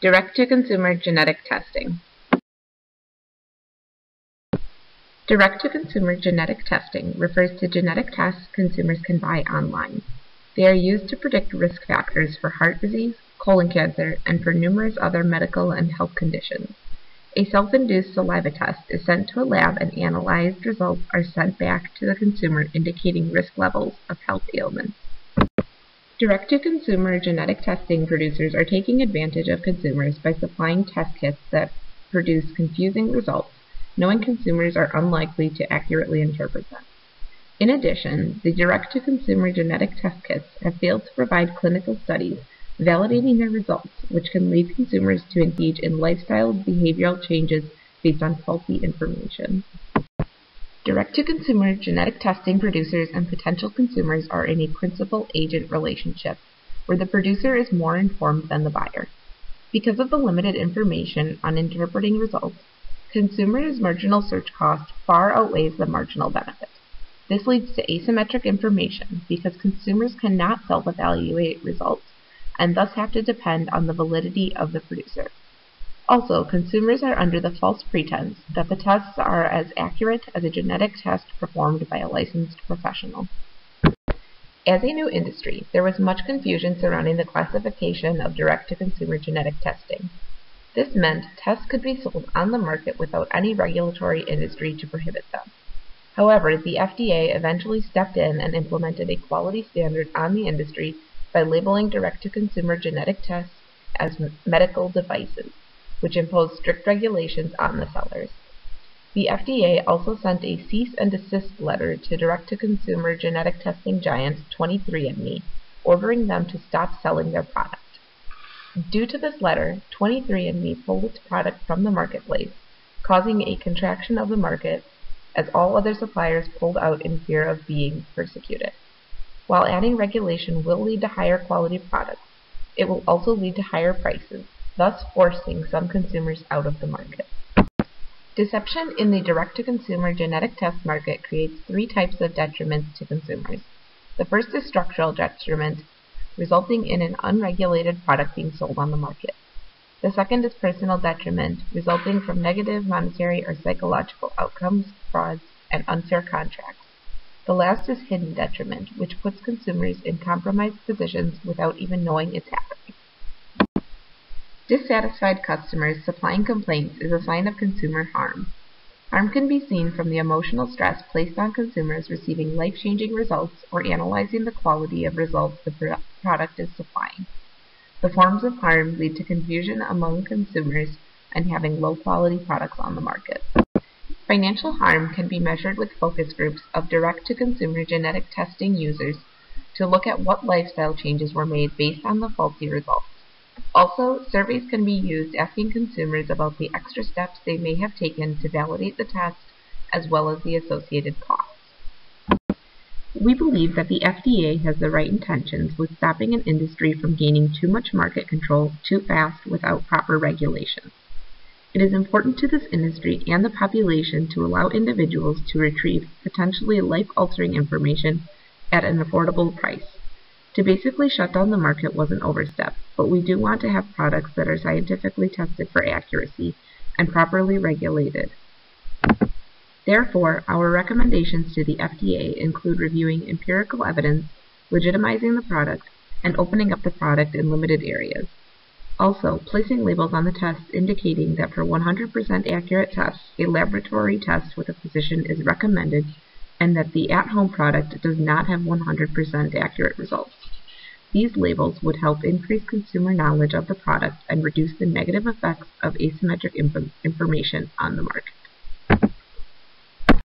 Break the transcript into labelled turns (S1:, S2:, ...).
S1: Direct-to-consumer genetic testing. Direct-to-consumer genetic testing refers to genetic tests consumers can buy online. They are used to predict risk factors for heart disease, colon cancer, and for numerous other medical and health conditions. A self-induced saliva test is sent to a lab and analyzed results are sent back to the consumer indicating risk levels of health ailments. Direct-to-consumer genetic testing producers are taking advantage of consumers by supplying test kits that produce confusing results, knowing consumers are unlikely to accurately interpret them. In addition, the direct-to-consumer genetic test kits have failed to provide clinical studies validating their results, which can lead consumers to engage in lifestyle behavioral changes based on faulty information. Direct-to-consumer genetic testing producers and potential consumers are in a principal-agent relationship, where the producer is more informed than the buyer. Because of the limited information on interpreting results, consumers' marginal search cost far outweighs the marginal benefit. This leads to asymmetric information because consumers cannot self-evaluate results and thus have to depend on the validity of the producer. Also, consumers are under the false pretense that the tests are as accurate as a genetic test performed by a licensed professional. As a new industry, there was much confusion surrounding the classification of direct-to-consumer genetic testing. This meant tests could be sold on the market without any regulatory industry to prohibit them. However, the FDA eventually stepped in and implemented a quality standard on the industry by labeling direct-to-consumer genetic tests as medical devices, which imposed strict regulations on the sellers. The FDA also sent a cease and desist letter to direct-to-consumer genetic testing giant 23andMe, ordering them to stop selling their product. Due to this letter, 23andMe pulled its product from the marketplace, causing a contraction of the market as all other suppliers pulled out in fear of being persecuted. While adding regulation will lead to higher quality products, it will also lead to higher prices, thus forcing some consumers out of the market. Deception in the direct-to-consumer genetic test market creates three types of detriments to consumers. The first is structural detriment, resulting in an unregulated product being sold on the market. The second is personal detriment, resulting from negative monetary or psychological outcomes, frauds, and unfair contracts. The last is hidden detriment, which puts consumers in compromised positions without even knowing it's happening. Dissatisfied customers supplying complaints is a sign of consumer harm. Harm can be seen from the emotional stress placed on consumers receiving life-changing results or analyzing the quality of results the product is supplying. The forms of harm lead to confusion among consumers and having low-quality products on the market. Financial harm can be measured with focus groups of direct-to-consumer genetic testing users to look at what lifestyle changes were made based on the faulty results. Also, surveys can be used asking consumers about the extra steps they may have taken to validate the test, as well as the associated costs. We believe that the FDA has the right intentions with stopping an industry from gaining too much market control too fast without proper regulation. It is important to this industry and the population to allow individuals to retrieve potentially life-altering information at an affordable price. To basically shut down the market was an overstep, but we do want to have products that are scientifically tested for accuracy and properly regulated. Therefore, our recommendations to the FDA include reviewing empirical evidence, legitimizing the product, and opening up the product in limited areas. Also, placing labels on the tests indicating that for 100% accurate tests, a laboratory test with a physician is recommended, and that the at-home product does not have 100% accurate results. These labels would help increase consumer knowledge of the product and reduce the negative effects of asymmetric information on the market.